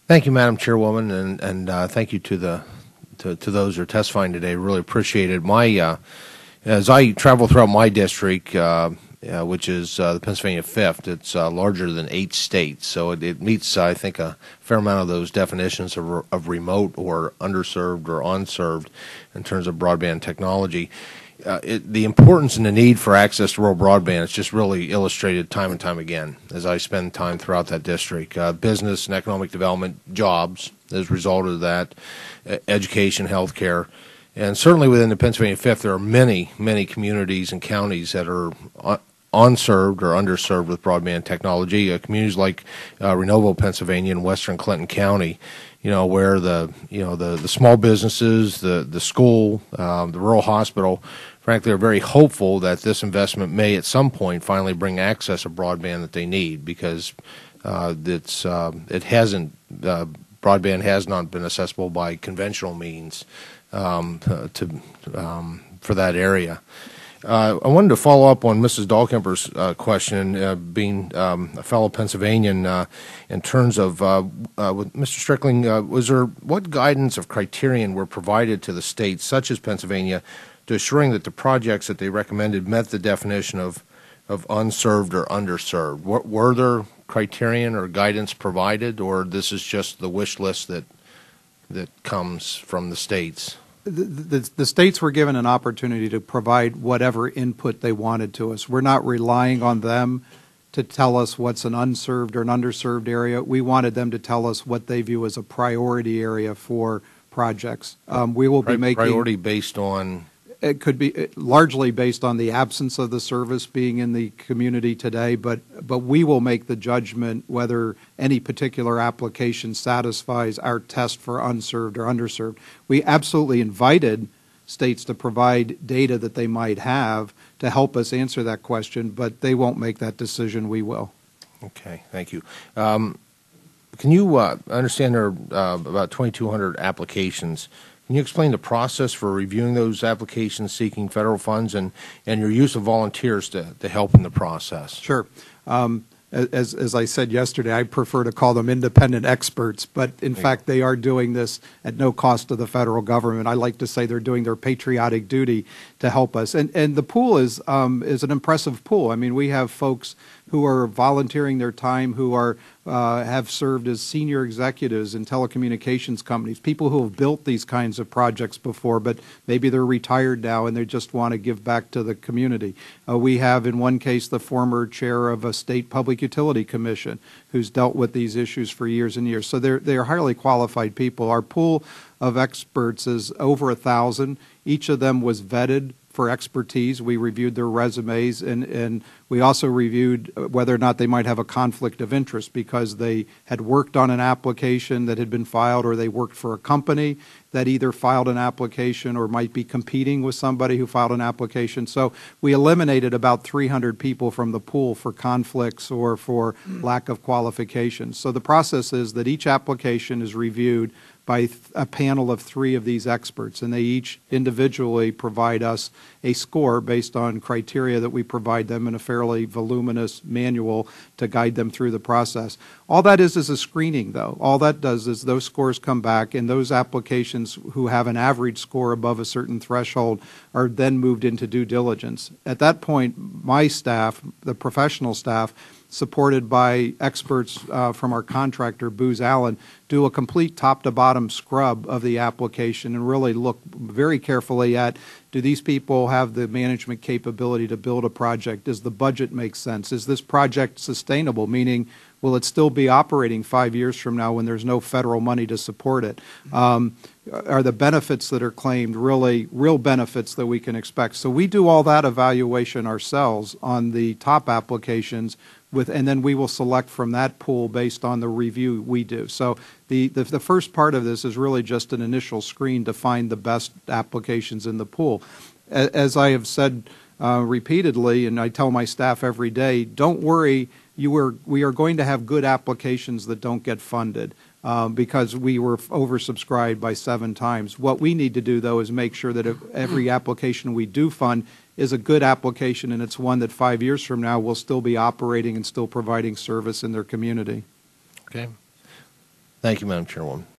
Thank you, Madam Chairwoman, and thank you to those who are testifying today. Really appreciate it. As I travel throughout my district, which is the Pennsylvania 5th, it's larger than 8 states, so it meets, I think, a fair amount of those definitions of remote or underserved or unserved in terms of broadband technology. The importance and the need for access to rural broadband is just really illustrated time and time again as I spend time throughout that district. Business and economic development, jobs as a result of that, education, healthcare, and certainly within the Pennsylvania 5th, there are many, many communities and counties that are unserved or underserved with broadband technology. Communities like Renovo, Pennsylvania, and western Clinton County, where the small businesses, the school, the rural hospital, frankly, are very hopeful that this investment may at some point finally bring access to broadband that they need, because broadband has not been accessible by conventional means for that area. I wanted to follow up on Mrs. Dahlkemper's question, being a fellow Pennsylvanian, in terms of with Mr. Strickling, what guidance of criterion were provided to the states, such as Pennsylvania, to assuring that the projects that they recommended met the definition of unserved or underserved? Were there criterion or guidance provided, or this is just the wish list that comes from the states? The states were given an opportunity to provide whatever input they wanted to us. We're not relying on them to tell us what's an unserved or an underserved area. We wanted them to tell us what they view as a priority area for projects. We will be making priority based on. It could be largely based on the absence of the service being in the community today, but we will make the judgment whether any particular application satisfies our test for unserved or underserved. We absolutely invited states to provide data that they might have to help us answer that question, but they won't make that decision. We will. Okay, thank you. Can you understand there are about 2,200 applications? Can you explain the process for reviewing those applications seeking federal funds and your use of volunteers to help in the process? Sure. As I said yesterday, I prefer to call them independent experts, but in fact they are doing this at no cost to the federal government. I like to say they're doing their patriotic duty to help us. And the pool is an impressive pool. I mean, we have folks who are volunteering their time, who are have served as senior executives in telecommunications companies, people who have built these kinds of projects before, but maybe they're retired now and they just want to give back to the community. We have, in one case, the former chair of a state public utility commission who's dealt with these issues for years and years. So they're highly qualified people. Our pool of experts is over 1,000. Each of them was vetted for expertise. We reviewed their resumes, and we also reviewed whether or not they might have a conflict of interest because they had worked on an application that had been filed, or they worked for a company that either filed an application or might be competing with somebody who filed an application. So we eliminated about 300 people from the pool for conflicts or for lack of qualifications. So the process is that each application is reviewed by a panel of 3 of these experts, and they each individually provide us a score based on criteria that we provide them in a fairly voluminous manual to guide them through the process. All that is a screening, though. All that does is those scores come back, and those applications who have an average score above a certain threshold are then moved into due diligence. At that point, my staff, the professional staff, supported by experts from our contractor, Booz Allen, do a complete top-to-bottom scrub of the application and really look very carefully at, do these people have the management capability to build a project? Does the budget make sense? Is this project sustainable, meaning will it still be operating 5 years from now when there's no federal money to support it? Are the benefits that are claimed really real benefits that we can expect? So we do all that evaluation ourselves on the top applications, and then we will select from that pool based on the review we do. So the first part of this is really just an initial screen to find the best applications in the pool. As I have said repeatedly, and I tell my staff every day, don't worry, we are going to have good applications that don't get funded because we were oversubscribed by 7 times. What we need to do, though, is make sure that every application we do fund is a good application, and it's one that 5 years from now will still be operating and still providing service in their community. Okay. Thank you, Madam Chairwoman.